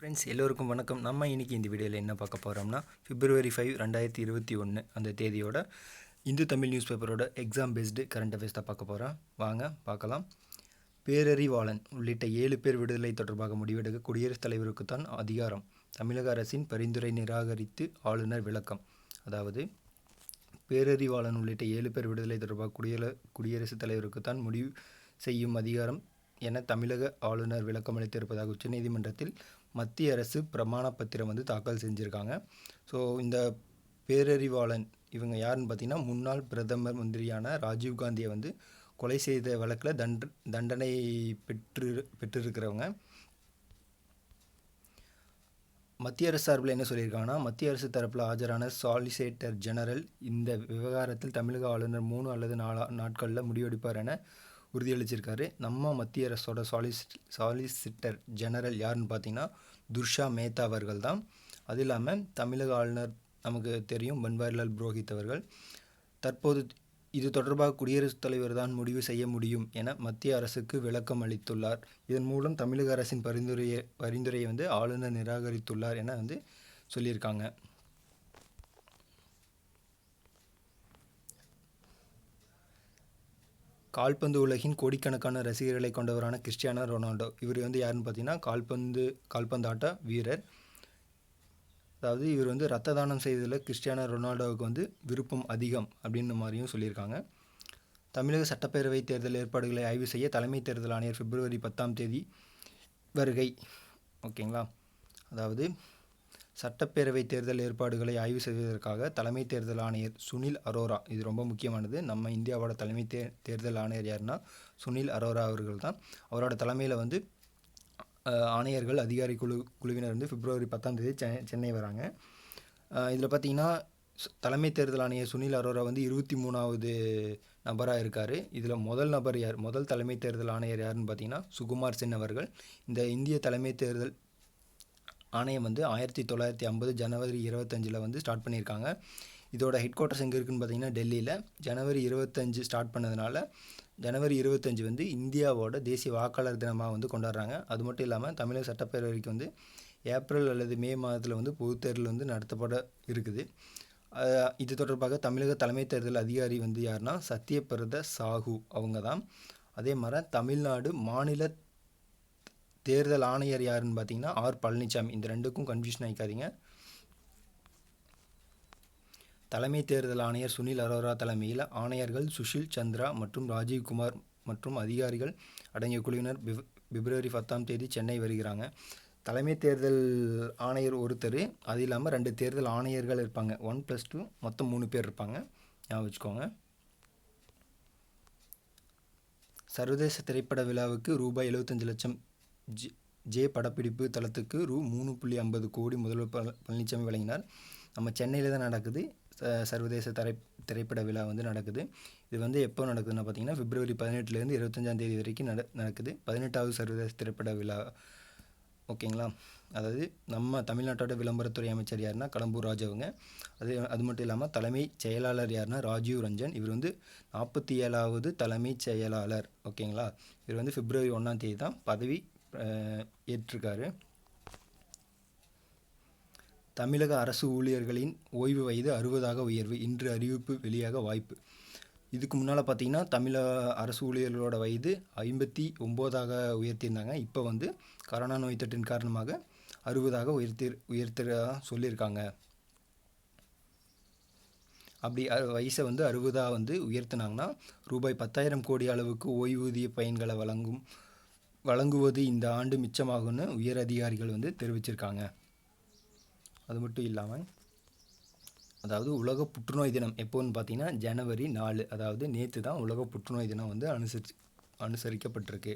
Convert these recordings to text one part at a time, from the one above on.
Friends எல்லோருக்கும் வணக்கம். நம்ம இன்றைக்கி இந்த வீடியோவில் என்ன பார்க்க போகிறோம்னா February 5, 2021 அந்த தேதியோட இந்து தமிழ் நியூஸ் பேப்பரோட எக்ஸாம் பேஸ்டு கரண்ட் அஃபேர்ஸ் தான் பார்க்க போகிறோம். வாங்க பார்க்கலாம். பேரறிவாளன் உள்ளிட்ட 7 பேர் விடுதலை தொடர்பாக முடிவெடுக்க குடியரசுத் தலைவருக்கு தான் அதிகாரம். தமிழக அரசின் பரிந்துரை நிராகரித்து ஆளுநர் விளக்கம். அதாவது பேரறிவாளன் உள்ளிட்ட 7 பேர் விடுதலை தொடர்பாக குடியரசுத் தலைவருக்கு தான் முடிவு செய்யும் அதிகாரம் என தமிழக ஆளுநர் விளக்கம் அளித்திருப்பதாக உச்சநீதிமன்றத்தில் மத்திய அரசு பிரமாண பத்திரம் தாக்கல் செஞ்சுருக்காங்க. ஸோ இந்த பேரறிவாளன் இவங்க யாருன்னு பார்த்தீங்கன்னா, முன்னாள் பிரதமர் மந்திரியான ராஜீவ்காந்தியை கொலை செய்த வழக்கில் தண்டனை பெற்றிருக்கிறவங்க. மத்திய அரசு சார்பில் என்ன சொல்லியிருக்காங்கன்னா, மத்திய அரசு தரப்பில் ஆஜரான சாலிசிட்டர் ஜெனரல் இந்த விவகாரத்தில் தமிழக ஆளுநர் 3 அல்லது 4 நாட்களில் முடிவெடுப்பார் என உறுதியளிச்சிருக்காரு. நம்ம மத்திய அரசோட சாலிசிட்டர் ஜெனரல் யாருன்னு பார்த்தீங்கன்னா, துர்ஷா மேத்தா அவர்கள் தான். அது இல்லாமல் தமிழக ஆளுநர் நமக்கு தெரியும் பன்வாரிலால் புரோஹித் அவர்கள். தற்போது இது தொடர்பாக குடியரசுத் தலைவர் தான் முடிவு செய்ய முடியும் என மத்திய அரசுக்கு விளக்கம் அளித்துள்ளார். இதன் மூலம் தமிழக அரசின் பரிந்துரையை ஆளுநர் நிராகரித்துள்ளார் என சொல்லியிருக்காங்க. கால்பந்து உலகின் கோடிக்கணக்கான ரசிகர்களை கொண்டவரான கிறிஸ்டியானோ ரொனால்டோ இவர் யாருன்னு பார்த்தீங்கன்னா, கால்பந்தாட்ட வீரர். அதாவது இவர் இரத்த தானம் செய்ததில் கிறிஸ்டியானோ ரொனால்டோவுக்கு விருப்பம் அதிகம் அப்படின்ற மாதிரியும் சொல்லியிருக்காங்க. தமிழக சட்டப்பேரவை தேர்தல் ஏற்பாடுகளை ஆய்வு செய்ய தலைமை தேர்தல் ஆணையர் February 10 வருகை. ஓகேங்களா. அதாவது சட்டப்பேரவை தேர்தல் ஏற்பாடுகளை ஆய்வு செய்வதற்காக தலைமை தேர்தல் ஆணையர் சுனில் அரோரா, இது ரொம்ப முக்கியமானது. நம்ம இந்தியாவோட தலைமை தேர்தல் ஆணையர் யாருன்னா சுனில் அரோரா அவர்கள் தான். அவரோட தலைமையில் ஆணையர்கள் அதிகாரி குழுவினர் February 10 சென்னை வராங்க. இதில் பார்த்திங்கன்னா, தலைமை தேர்தல் ஆணையர் சுனில் அரோரா 23வது நபராக இருக்கார். இதில் முதல் நபர் யார், முதல் தலைமை தேர்தல் ஆணையர் யாருன்னு பார்த்தீங்கன்னா சுகுமார் சென் அவர்கள். இந்த இந்திய தலைமை தேர்தல் ஆணையம் 1950 ஜனவரி 25 ஸ்டார்ட் பண்ணியிருக்காங்க. இதோட ஹெட் குவார்ட்டர்ஸ் எங்கே இருக்குதுன்னு பார்த்தீங்கன்னா டெல்லியில். ஜனவரி 25 ஸ்டார்ட் பண்ணதுனால ஜனவரி 25 இந்தியாவோட தேசிய வாக்காளர் தினமாக கொண்டாடுறாங்க. அது மட்டும் இல்லாமல் தமிழக சட்டப்பேரவைக்கு ஏப்ரல் அல்லது மே மாதத்தில் பொதுத் தேர்தல் நடத்தப்பட இருக்குது. இது தொடர்பாக தமிழக தலைமை தேர்தல் அதிகாரி யாருன்னா சத்யபிரத சாஹூ அவங்க தான். அதே மாதிரி தமிழ்நாடு மாநில தேர்தல் ஆணையர் யாருன்னு பார்த்தீங்கன்னா ஆர் பழனிசாமி. இந்த ரெண்டுக்கும் கன்ஃபியூஷன் ஆகிக்காதீங்க. தலைமை தேர்தல் ஆணையர் சுனில் அரோரா தலைமையில் ஆணையர்கள் சுஷில் சந்திரா மற்றும் ராஜீவ்குமார் மற்றும் அதிகாரிகள் அடங்கிய குழுவினர் February 10 சென்னை வருகிறாங்க. தலைமை தேர்தல் ஆணையர் ஒருத்தர், அது இல்லாமல் 2 தேர்தல் ஆணையர்கள் இருப்பாங்க. 1+2 மொத்தம் 3 பேர் இருப்பாங்க. ஞாபகம் வச்சுக்கோங்க. சர்வதேச திரைப்பட விழாவுக்கு ரூபாய் 75 லட்சம் ஜே படப்பிடிப்பு தளத்துக்கு ரூ. 3.50 கோடி முதல்வர் பழனிசாமி வழங்கினார். நம்ம சென்னையில் தான் நடக்குது சர்வதேச திரைப்பட விழா நடக்குது. இது எப்போ நடக்குதுன்னா பார்த்தீங்கன்னா February 18 25 வரைக்கும் நடக்குது. 18வது சர்வதேச திரைப்பட விழா. ஓகேங்களா. அதாவது நம்ம தமிழ்நாட்டோட விளம்பரத்துறை அமைச்சர் யாருன்னா கடம்பூர் ராஜு அவங்க. அது மட்டும் இல்லாமல் தலைமை செயலாளர் யாருன்னா ராஜீவ் ரஞ்சன். இவர் 47வது தலைமை செயலாளர். ஓகேங்களா. இவர் February 1 தான் பதவி ஏற்றிருக்காரு. தமிழக அரசு ஊழியர்களின் ஓய்வு வயது 60ஆக உயர்வு, இன்று அறிவிப்பு வெளியாக வாய்ப்பு. இதுக்கு முன்னால் பார்த்தீங்கன்னா தமிழக அரசு ஊழியர்களோட வயது 59ஆக உயர்த்தியிருந்தாங்க. இப்போ கொரோனா நோய் தொற்றின் காரணமாக 60ஆக உயர்த்த சொல்லியிருக்காங்க. அப்படி வயசை 60ஆக உயர்த்தினாங்கன்னா ரூபாய் 10,000 கோடி அளவுக்கு ஓய்வூதிய பயன்களை வழங்குவது இந்த ஆண்டு மிச்சமாகும்னு உயர் அதிகாரிகள் தெரிவிச்சிருக்காங்க. அது மட்டும் இல்லாமல் அதாவது உலக புற்றுநோய் தினம் எப்போன்னு பார்த்தீங்கன்னா January 4, அதாவது நேற்று தான் உலக புற்றுநோய் தினம் அனுசரிக்கப்பட்டிருக்கு.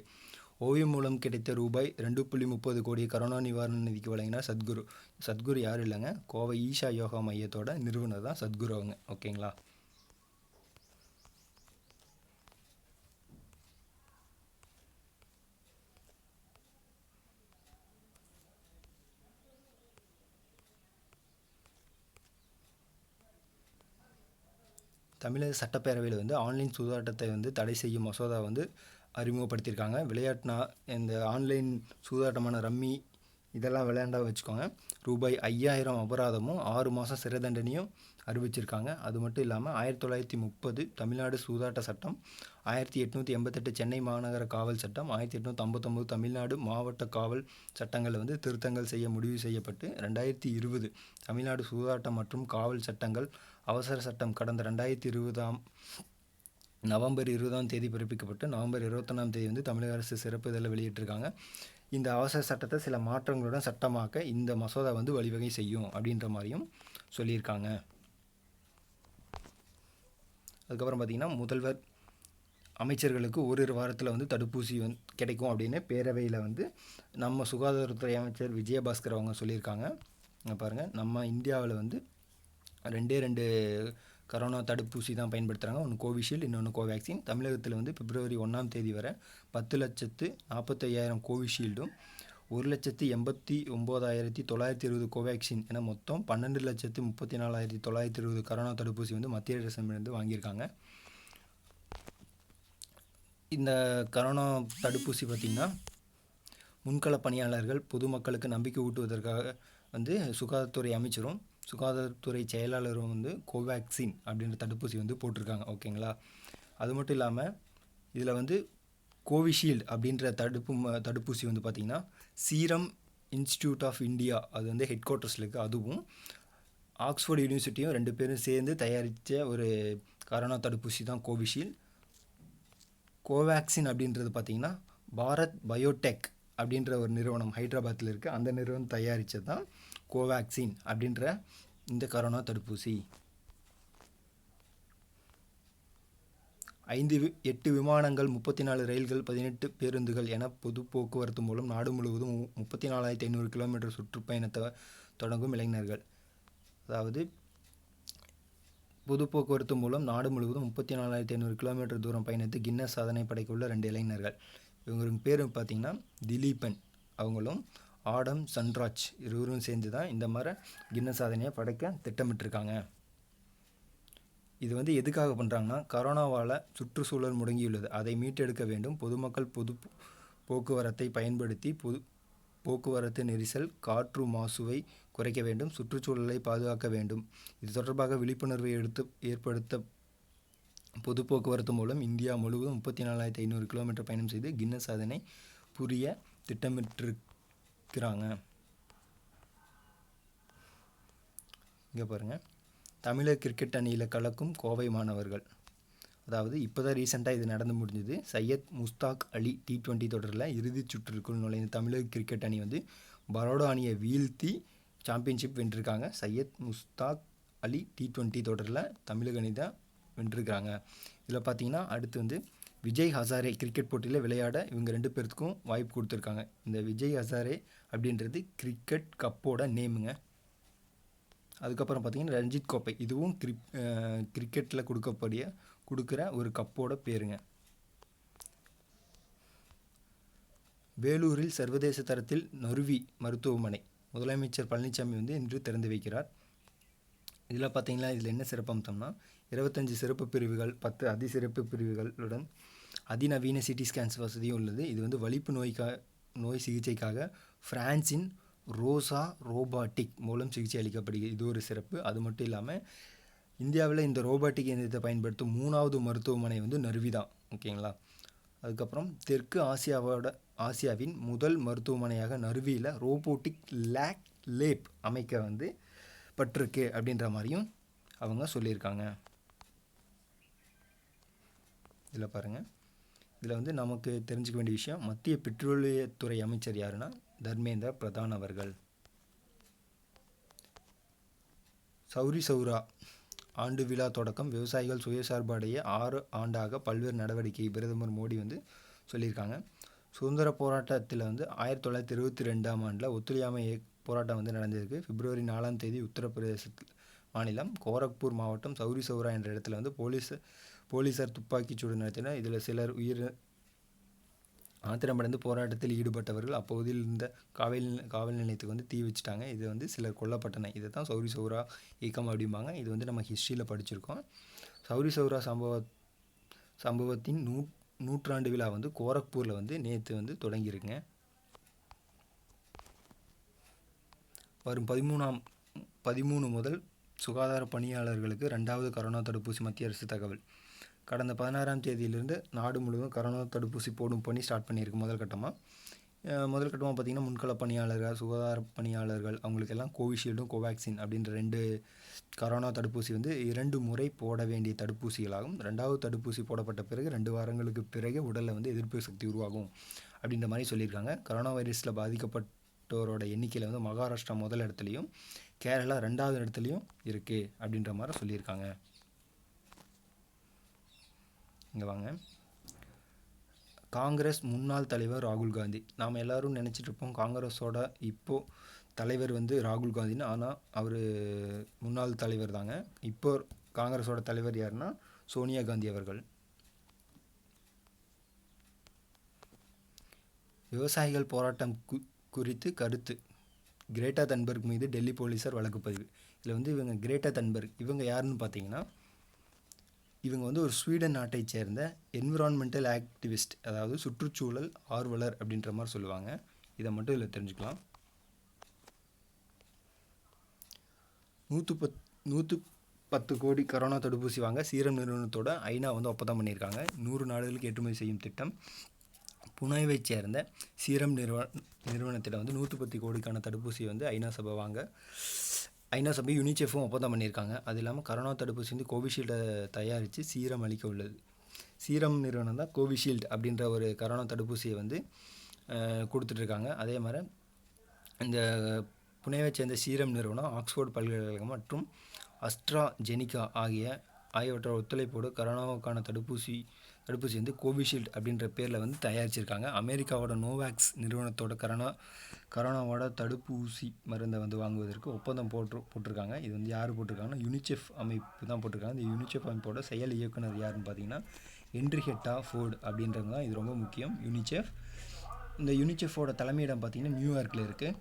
ஓவியம் மூலம் கிடைத்த ரூபாய் 2.30 கோடி கரோனா நிவாரண நிதிக்கு வழங்கினார் சத்குரு. சத்குரு யாரும் இல்லைங்க, கோவை ஈஷா யோகா மையத்தோட நிறுவனர் தான் சத்குரு அவங்க. ஓகேங்களா. தமிழக சட்டப்பேரவையில் ஆன்லைன் சூதாட்டத்தை தடை செய்யும் மசோதா அறிமுகப்படுத்தியிருக்காங்க. இந்த ஆன்லைன் சூதாட்டமான ரம்மி இதெல்லாம் விளையாண்டா வச்சுக்கோங்க. ரூபாய் 5000 அபராதமும் 6 மாதம் சிறை தண்டனையும் அறிவிச்சிருக்காங்க. அது மட்டும் இல்லாமல் 1930 தமிழ்நாடு சூதாட்ட சட்டம், 1888 சென்னை மாநகர காவல் சட்டம், 1859 தமிழ்நாடு மாவட்ட காவல் சட்டங்களில் வந்து திருத்தங்கள் செய்ய முடிவு செய்யப்பட்டு 2020 தமிழ்நாடு சூதாட்டம் மற்றும் காவல் சட்டங்கள் அவசர சட்டம் கடந்த 2020 நவம்பர் 20 பிறப்பிக்கப்பட்டு நவம்பர் 21 வந்து தமிழக அரசு சிறப்பு இதழில் வெளியிட்டிருக்காங்க. இந்த அவசர சட்டத்தை சில மாற்றங்களுடன் சட்டமாக்க இந்த மசோதா வந்து வழிவகை செய்யும் அப்படின்ற மாதிரியும் சொல்லியிருக்காங்க. அதுக்கப்புறம் பார்த்திங்கன்னா முதல்வர் அமைச்சர்களுக்கு ஓரிரு வாரத்தில் வந்து தடுப்பூசி கிடைக்கும் அப்படின்னு பேரவையில் வந்து நம்ம சுகாதாரத்துறை அமைச்சர் விஜயபாஸ்கர் அவங்க சொல்லியிருக்காங்க. பாருங்கள், நம்ம இந்தியாவில் வந்து 2 கரோனா தடுப்பூசி தான் பயன்படுத்துகிறாங்க. ஒன்று கோவிஷீல்டு, இன்னொன்று கோவேக்சின். தமிழகத்தில் வந்து பிப்ரவரி 1 வரை 10,45,000 கோவிஷீல்டும் 1,89,920 கோவேக்சின் என மொத்தம் 12,34,920 கரோனா தடுப்பூசி வந்து மத்திய அரசிடமிருந்து வாங்கியிருக்காங்க. இந்த கரோனா தடுப்பூசி பார்த்திங்கன்னா முன்கள பணியாளர்கள் பொதுமக்களுக்கு நம்பிக்கை ஊட்டுவதற்காக வந்து சுகாதாரத்துறை அமைச்சரும் சுகாதாரத்துறை செயலாளரும் வந்து கோவேக்சின் அப்படின்ற தடுப்பூசி வந்து போட்டிருக்காங்க. ஓகேங்களா? அது மட்டும் இல்லாமல் இதில் வந்து கோவிஷீல்டு அப்படின்ற தடுப்பூசி வந்து பார்த்திங்கன்னா சீரம் இன்ஸ்டிடியூட் ஆஃப் இந்தியா, அது வந்து ஹெட் குவார்ட்டர்ஸில் இருக்குது, அதுவும் ஆக்ஸ்ஃபோர்டு யூனிவர்சிட்டியும் 2 பேரும் சேர்ந்து தயாரித்த ஒரு கரோனா தடுப்பூசி தான் கோவிஷீல்டு. கோவேக்சின் அப்படின்றது பார்த்திங்கன்னா பாரத் பயோடெக் அப்படின்ற ஒரு நிறுவனம் ஹைதராபாத்தில் இருக்குது, அந்த நிறுவனம் தயாரித்தது தான் கோவேக்சின் அப்படின்ற இந்த கரோனா தடுப்பூசி. 8 விமானங்கள், 34 ரயில்கள், 18 பேருந்துகள் என பொது போக்குவரத்து மூலம் நாடு முழுவதும் 34,500 கிலோமீட்டர் சுற்றுப்பயணத்தை தொடங்கும் இளைஞர்கள். அதாவது பொது போக்குவரத்து மூலம் நாடு முழுவதும் 34,500 கிலோமீட்டர் தூரம் பயணித்து கின்னஸ் சாதனை படைக்கவுள்ள 2 இளைஞர்கள். இவங்களுக்கு பேர் பார்த்திங்கன்னா திலீபன் அவங்களும் ஆடம் சன்ராஜ் இருவரும் சேர்ந்து தான் இந்த மாதிரி கின்னஸ் சாதனையை படைக்க திட்டமிட்டிருக்காங்க. இது வந்து எதுக்காக பண்ணுறாங்கன்னா, கரோனாவால் சுற்றுச்சூழல் முடங்கியுள்ளது, அதை மீட்டெடுக்க வேண்டும், பொதுமக்கள் பொது போக்குவரத்தை பயன்படுத்தி போக்குவரத்து நெரிசல், காற்று மாசுவை குறைக்க வேண்டும், சுற்றுச்சூழலை பாதுகாக்க வேண்டும். இது தொடர்பாக விழிப்புணர்வை ஏற்படுத்த பொது போக்குவரத்து மூலம் இந்தியா முழுவதும் 34,500 கிலோமீட்டர் பயணம் செய்து கின்னஸ் சாதனை புரிய திட்டமிட்டிருக்கிறாங்க. இங்கே பாருங்கள், தமிழக கிரிக்கெட் அணியில் கலக்கும் கோவை மாணவர்கள். அதாவது இப்போ தான் ரீசெண்டாக இது நடந்து முடிஞ்சது. சையத் முஸ்தாக் அலி T20 தொடரில் இறுதிச் சுற்றுக்குள் நுழைந்த தமிழக கிரிக்கெட் அணி வந்து பரோடா அணியை வீழ்த்தி சாம்பியன்ஷிப் வென்றிருக்காங்க. சையத் முஸ்தாக் அலி T20 தொடரில் தமிழக அணி தான் வென்றிருக்காங்க. இதில் பார்த்தீங்கன்னா அடுத்து வந்து விஜய் ஹசாரே கிரிக்கெட் போட்டியில் விளையாட இவங்க 2 பேர்த்துக்கும் வாய்ப்பு கொடுத்துருக்காங்க. இந்த விஜய் ஹசாரே அப்படின்றது கிரிக்கெட் கப்போட நேமுங்க. அதுக்கப்புறம் பார்த்திங்கன்னா ரஞ்சித் கோப்பை, இதுவும் கிரிக்கெட்டில் கொடுக்குற ஒரு கப்போட பேருங்க. வேலூரில் சர்வதேச தரத்தில் நறுவி மருத்துவமனை முதலமைச்சர் பழனிசாமி வந்து இன்று திறந்து வைக்கிறார். இதில் பார்த்திங்கன்னா இதில் என்ன சிறப்பம்சம்னா 25 சிறப்பு பிரிவுகள், 10 அதிசிறப்பு பிரிவுகளுடன் அதிநவீன சிடி ஸ்கேன்ஸ் வசதியும் உள்ளது. இது வந்து வலிப்பு நோய் சிகிச்சைக்காக பிரான்சின் ரோசா ரோபாட்டிக் மூலம் சிகிச்சை அளிக்கப்படுகிறது. இது ஒரு சிறப்பு. அது மட்டும் இல்லாமல் இந்தியாவில் இந்த ரோபாட்டிக் இயந்திரத்தை பயன்படுத்தும் 3வது மருத்துவமனை வந்து நறுவி தான். ஓகேங்களா? அதுக்கப்புறம் தெற்கு ஆசியாவின் முதல் மருத்துவமனையாக நறுவியில் ரோபோட்டிக் லேப் அமைக்க வந்து பட்டிருக்கு அப்படின்ற மாதிரியும் அவங்க சொல்லியிருக்காங்க. இதில் பாருங்கள், இதில் வந்து நமக்கு தெரிஞ்சுக்க வேண்டிய விஷயம், மத்திய பெட்ரோலியத்துறை அமைச்சர் யாருன்னா தர்மேந்திர பிரதான் அவர்கள். சௌரி சௌரா ஆண்டு விழா தொடக்கம், விவசாயிகள் சுயசார்பு அடைய 6 ஆண்டாக பல்வேறு நடவடிக்கை பிரதமர் மோடி வந்து சொல்லியிருக்காங்க. சுதந்திர போராட்டத்தில் வந்து 1922ஆம் ஆண்டில் ஒத்துழையாமை போராட்டம் வந்து நடந்திருக்கு. பிப்ரவரி 4 உத்தரப்பிரதேச மாநிலம் கோரக்பூர் மாவட்டம் சௌரி சௌரா என்ற இடத்துல வந்து போலீஸார் துப்பாக்கிச்சூடு நடத்தினர். இதில் சிலர் ஆத்திரமடைந்து போராட்டத்தில் ஈடுபட்டவர்கள் அப்பகுதியில் இருந்த காவல் நிலையத்துக்கு வந்து தீ வச்சுட்டாங்க. இது வந்து சிலர் கொல்லப்பட்டனர். இதை தான் சௌரி சௌரா இயக்கம் அப்படிம்பாங்க. இது வந்து நம்ம ஹிஸ்ட்ரியில் படிச்சிருக்கோம். சௌரி சௌரா சம்பவத்தின் 100ஆண்டு விழா வந்து கோரக்பூரில் வந்து நேற்று வந்து தொடங்கியிருக்குங்க. வரும் 13 முதல் சுகாதார பணியாளர்களுக்கு 2வது கரோனா தடுப்பூசி. மத்திய அரசு தகவல். கடந்த 16ஆம் தேதியிலிருந்து நாடு முழுவதும் கரோனா தடுப்பூசி போடும் பணி ஸ்டார்ட் பண்ணியிருக்கு. முதல் கட்டமாக பார்த்திங்கன்னா முன்கள பணியாளர்கள், சுகாதார பணியாளர்கள் அவங்களுக்கெல்லாம் கோவிஷீல்டும் கோவேக்சின் அப்படின்ற 2 கரோனா தடுப்பூசி 2 முறை போட வேண்டிய தடுப்பூசிகளாகும். 2வது தடுப்பூசி போடப்பட்ட பிறகு 2 வாரங்களுக்கு பிறகு உடலில் எதிர்ப்பு சக்தி உருவாகும் அப்படின்ற மாதிரி சொல்லியிருக்காங்க. கரோனா வைரஸில் பாதிக்கப்பட்டோரோட எண்ணிக்கையில் மகாராஷ்டிரா முதல் இடத்துலையும் கேரளா 2வது இடத்துலையும் இருக்குது அப்படின்ற மாதிரி சொல்லியிருக்காங்க. இங்கே வாங்க. காங்கிரஸ் முன்னாள் தலைவர் ராகுல் காந்தி. நாம் எல்லோரும் நினச்சிட்டு இருப்போம் காங்கிரஸோட இப்போது தலைவர் ராகுல் காந்தின்னு. ஆனால் அவர் முன்னாள் தலைவர் தாங்க. இப்போ காங்கிரஸோட தலைவர் யாருன்னா சோனியா காந்தி அவர்கள். விவசாயிகள் போராட்டம் குறித்து கருத்து. கிரேட்டா தன்பர்க் மீது டெல்லி போலீஸார் வழக்கு பதிவு. இதில் இவங்க கிரேட்டா தன்பர்க் இவங்க யாருன்னு பார்த்தீங்கன்னா இவங்க ஒரு ஸ்வீடன் நாட்டை சேர்ந்த என்விரான்மெண்டல் ஆக்டிவிஸ்ட், அதாவது சுற்றுச்சூழல் ஆர்வலர் அப்படின்ற மாதிரி சொல்லுவாங்க. இதை மட்டும் இதில் தெரிஞ்சுக்கலாம். 110 கோடி கரோனா தடுப்பூசி வாங்க சீரம் நிறுவனத்தோட ஐநா ஒப்பந்தம் பண்ணியிருக்காங்க. 100 நாடுகளுக்கு ஏற்றுமதி செய்யும் திட்டம். புனேவை சேர்ந்த சீரம் நிறுவனத்தில் 110 கோடிக்கான தடுப்பூசி ஐநா சபை யூனிசெஃப்பும் ஒப்பந்தம் பண்ணியிருக்காங்க. அது இல்லாமல் கரோனா தடுப்பூசி கோவிஷீல்டை தயாரித்து சீரம் அளிக்க உள்ளது. சீரம் நிறுவனம் தான் கோவிஷீல்டு அப்படின்ற ஒரு கரோனா தடுப்பூசியை கொடுத்துட்ருக்காங்க. அதே மாதிரி இந்த புனேவை சேர்ந்த சீரம் நிறுவனம், ஆக்ஸ்போர்ட் பல்கலைக்கழகம் மற்றும் அஸ்ட்ராஜெனிகா ஆகியவற்றோட ஒத்துழைப்போடு கரோனாவுக்கான தடுப்பூசி கோவிஷீல்டு அப்படின்ற பேரில் தயாரிச்சிருக்காங்க. அமெரிக்காவோட நோவேக்ஸ் நிறுவனத்தோட கரோனாவோட தடுப்பூசி மருந்தை வாங்குவதற்கு ஒப்பந்தம் போட்டிருக்காங்க. இது யார் போட்டிருக்காங்கன்னா யூனிசெஃப் அமைப்பு தான் போட்டிருக்காங்க. இந்த யூனிசெஃப் அமைப்போட செயல் இயக்குனர் யாருன்னு பார்த்தீங்கன்னா ஹென்ரியட்டா ஃபோர்டு அப்படின்றவங்க தான். இது ரொம்ப முக்கியம். இந்த யூனிசெஃபோட தலைமையிடம் பார்த்தீங்கன்னா நியூயார்க்கில் இருக்குது.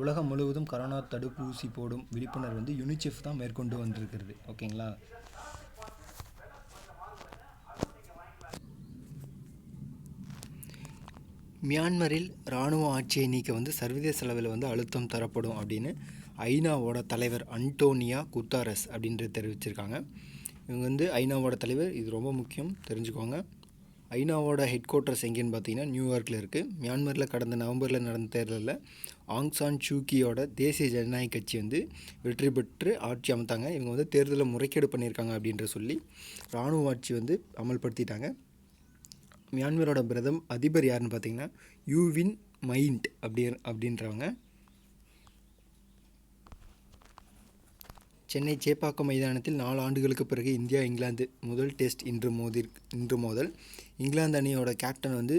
உலகம் முழுவதும் கரோனா தடுப்பூசி போடும் விழிப்புணர்வு யூனிசெஃப் தான் மேற்கொண்டு வந்திருக்கிறது. ஓகேங்களா. மியான்மரில் இராணுவ ஆட்சியை நீக்க சர்வதேச அளவில் அழுத்தம் தரப்படும் அப்படின்னு ஐநாவோட தலைவர் அன்டோனியா குத்தாரஸ் அப்படின்றது தெரிவிச்சிருக்காங்க. இவங்க ஐநாவோட தலைவர். இது ரொம்ப முக்கியம், தெரிஞ்சுக்கோங்க. ஐநாவோட ஹெட் குவார்ட்டர்ஸ் எங்கேன்னு பார்த்தீங்கன்னா நியூயார்க்கில் இருக்குது. மியான்மரில் கடந்த நவம்பரில் நடந்த தேர்தலில் ஆங் சான் சூக்கியோட தேசிய ஜனநாயக கட்சி வெற்றி பெற்று ஆட்சி அமைத்தாங்க. இவங்க தேர்தலில் முறைகேடு பண்ணியிருக்காங்க அப்படின்ற சொல்லி இராணுவ ஆட்சி அமல்படுத்திட்டாங்க. மியான்மரோட அதிபர் யாருன்னு பார்த்தீங்கன்னா யூவின் மைண்ட் அப்படின்றவங்க. சென்னை சேப்பாக்கம் மைதானத்தில் 4 ஆண்டுகளுக்கு பிறகு இந்தியா இங்கிலாந்து முதல் டெஸ்ட் இன்று மோதல். இங்கிலாந்து அணியோட கேப்டன்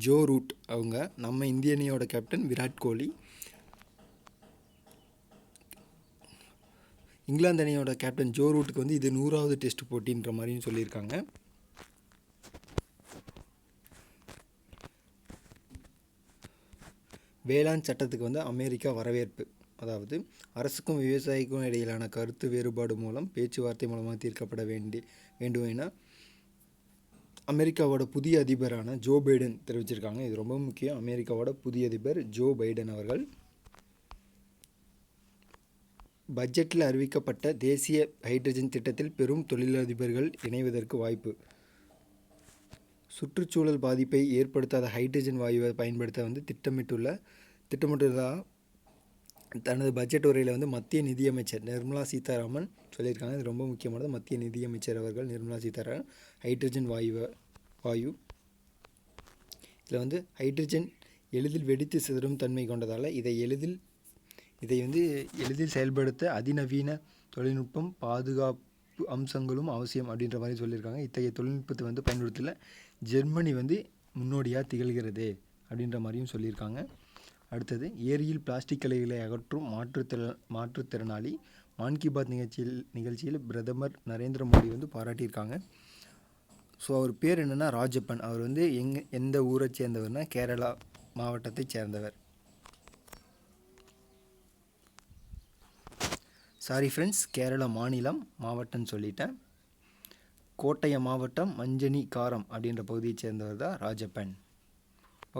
ஜோ ரூட் அவங்க. நம்ம இந்திய அணியோட கேப்டன் விராட் கோலி. இங்கிலாந்து அணியோட கேப்டன் ஜோ ரூட்டுக்கு இது 100வது டெஸ்ட் போட்டின்ற மாதிரியும் சொல்லியிருக்காங்க. வேளாண் சட்டத்துக்கு அமெரிக்கா வரவேற்பு. அதாவது அரசுக்கும் விவசாயிக்கும் இடையிலான கருத்து வேறுபாடு மூலம் பேச்சுவார்த்தை மூலமாக தீர்க்கப்பட வேண்டும் என அமெரிக்காவோட புதிய அதிபரான ஜோ பைடன் தெரிவிச்சிருக்காங்க. இது ரொம்ப முக்கியம். அமெரிக்காவோட புதிய அதிபர் ஜோ பைடன் அவர்கள். பட்ஜெட்டில் அறிவிக்கப்பட்ட தேசிய ஹைட்ரஜன் திட்டத்தில் பெரும் தொழிலதிபர்கள் இணைவதற்கு வாய்ப்பு. சுற்றுச்சூழல் பாதிப்பை ஏற்படுத்தாத ஹைட்ரஜன் வாயுவை பயன்படுத்த திட்டமிட்டுள்ளதாக தனது பட்ஜெட் உரையில் மத்திய நிதியமைச்சர் நிர்மலா சீதாராமன் சொல்லியிருக்காங்க. இது ரொம்ப முக்கியமானது. மத்திய நிதியமைச்சர் அவர்கள் நிர்மலா சீதாராமன் ஹைட்ரஜன் வாயு இதில் ஹைட்ரஜன் எளிதில் வெடித்து சிதறும் தன்மை கொண்டதால் இதை எளிதில் செயல்படுத்த அதிநவீன தொழில்நுட்பம், பாதுகாப்பு அம்சங்களும் அவசியம் அப்படின்ற மாதிரி சொல்லியிருக்காங்க. இத்தகைய தொழில்நுட்பத்தை பயன்படுத்தல ஜெர்மனி முன்னோடியாக திகழ்கிறது அப்படின்ற மாதிரியும் சொல்லியிருக்காங்க. அடுத்தது, ஏரியில் பிளாஸ்டிக் கழிவுகளை அகற்றும் மாற்றுத்திறனாளி மான் கி பாத் நிகழ்ச்சியில் பிரதமர் நரேந்திர மோடி பாராட்டியிருக்காங்க. ஸோ அவர் பேர் என்னென்னா ராஜப்பன். அவர் எந்த ஊரை சேர்ந்தவர்னா கேரளா மாவட்டத்தை சேர்ந்தவர். சாரி ஃப்ரெண்ட்ஸ், கேரளா மாவட்டம்னு சொல்லிட்டேன். கோட்டயம் மாவட்டம் மஞ்சனி காரம் அப்படின்ற பகுதியை சேர்ந்தவர் தான் ராஜப்பன்.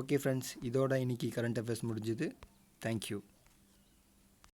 ஓகே ஃப்ரெண்ட்ஸ், இதோட இன்றைக்கி கரண்ட் அஃபேர்ஸ் முடிஞ்சுது. தேங்க்யூ.